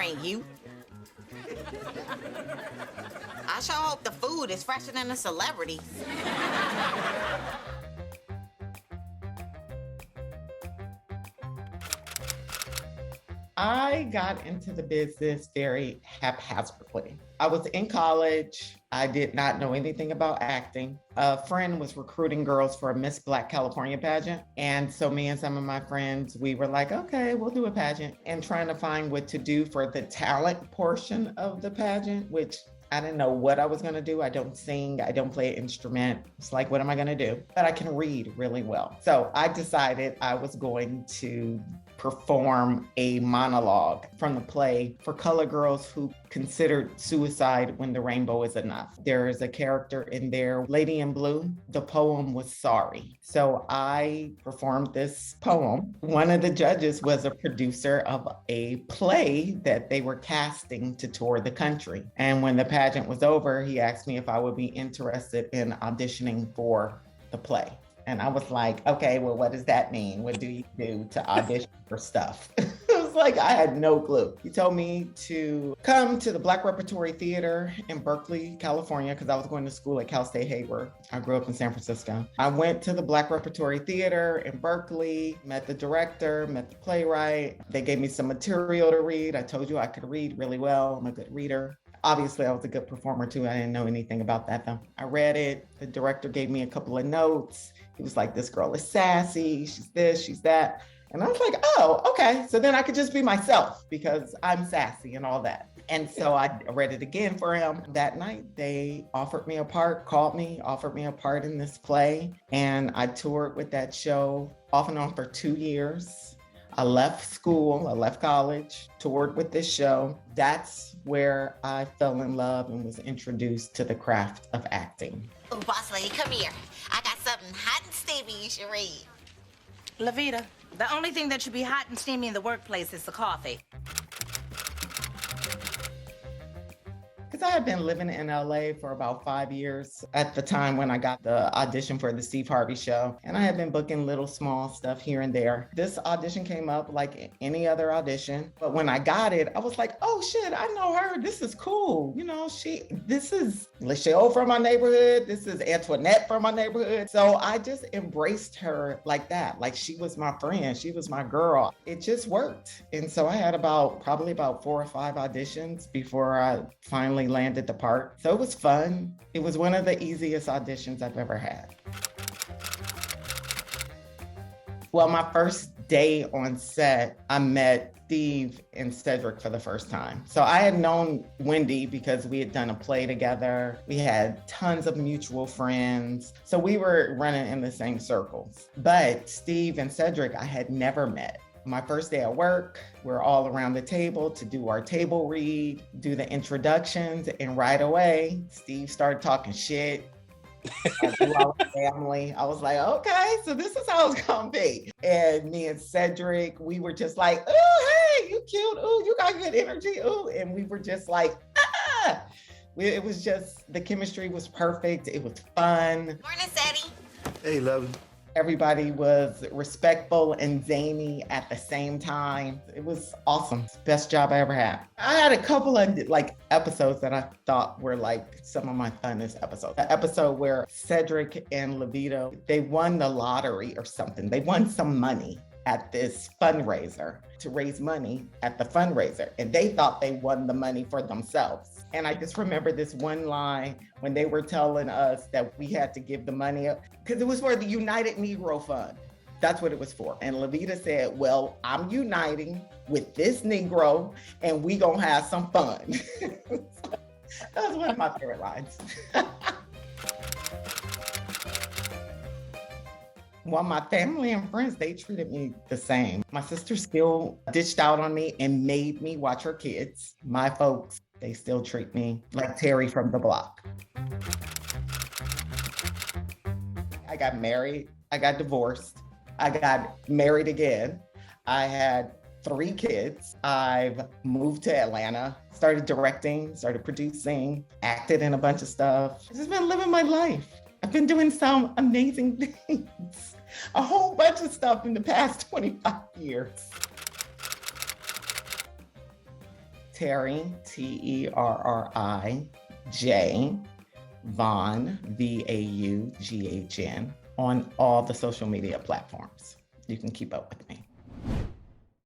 ain't you. I sure hope the food is fresher than the celebrities. I got into the business very haphazardly. I was in college. I did not know anything about acting. A friend was recruiting girls for a Miss Black California pageant. And so me and some of my friends, we were like, okay, we'll do a pageant, and trying to find what to do for the talent portion of the pageant, which I didn't know what I was going to do. I don't sing. I don't play an instrument. It's like, what am I going to do? But I can read really well. So I decided I was going to perform a monologue from the play for colored girls who considered suicide when the rainbow is enough. There is a character in there, Lady in Blue. The poem was Sorry. So I performed this poem. One of the judges was a producer of a play that they were casting to tour the country. And when the pageant was over, he asked me if I would be interested in auditioning for the play. And I was like, okay, well, what does that mean? What do you do to audition for stuff? It was like, I had no clue. He told me to come to the Black Repertory Theater in Berkeley, California, because I was going to school at Cal State Hayward. I grew up in San Francisco. I went to the Black Repertory Theater in Berkeley, met the director, met the playwright. They gave me some material to read. I told you I could read really well. I'm a good reader. Obviously, I was a good performer too. I didn't know anything about that though. I read it. The director gave me a couple of notes. He was like, this girl is sassy. She's this, she's that. And I was like, oh, okay. So then I could just be myself because I'm sassy and all that. And so I read it again for him. That night, they offered me a part, called me, offered me a part in this play. And I toured with that show off and on for 2 years. I left school, I left college, toured with this show. That's where I fell in love and was introduced to the craft of acting. Oh, boss lady, come here. I got something hot and steamy you should read. Lovita, the only thing that should be hot and steamy in the workplace is the coffee. Because I had been living in LA for about 5 years at the time when I got the audition for the Steve Harvey show. And I had been booking little small stuff here and there. This audition came up like any other audition. But when I got it, I was like, oh shit, I know her. This is cool. You know, this is Lachelle from my neighborhood. This is Antoinette from my neighborhood. So I just embraced her like that. Like she was my friend. She was my girl. It just worked. And so I had probably about 4 or 5 auditions before I finally landed the part. So it was fun. It was one of the easiest auditions I've ever had. Well, my first day on set, I met Steve and Cedric for the first time. So I had known Wendy because we had done a play together. We had tons of mutual friends. So we were running in the same circles. But Steve and Cedric, I had never met. My first day at work, we're all around the table to do our table read, do the introductions, and right away, Steve started talking shit. I knew our family. I was like, okay, so this is how it's gonna be. And me and Cedric, we were just like, oh, hey, you cute. Oh, you got good energy. Oh, and we were just like, ah. It was just, the chemistry was perfect. It was fun. Morning, Sadie. Hey, love. Everybody was respectful and zany at the same time. It was awesome. Best job I ever had. I had a couple of episodes that I thought were some of my funnest episodes. The episode where Cedric and Lovita, they won the lottery or something. They won some money at this fundraiser to raise money at the fundraiser. And they thought they won the money for themselves. And I just remember this one line when they were telling us that we had to give the money up because it was for the United Negro Fund. That's what it was for. And Lovita said, well, I'm uniting with this Negro and we gonna have some fun. That was one of my favorite lines. Well, my family and friends, they treated me the same. My sister still ditched out on me and made me watch her kids. My folks, they still treat me like Terri from the block. I got married, I got divorced, I got married again. I had 3 kids. I've moved to Atlanta, started directing, started producing, acted in a bunch of stuff. I've just been living my life. I've been doing some amazing things, a whole bunch of stuff in the past 25 years. Terri, Terrij, Vaughn, Vaughn, on all the social media platforms. You can keep up with me.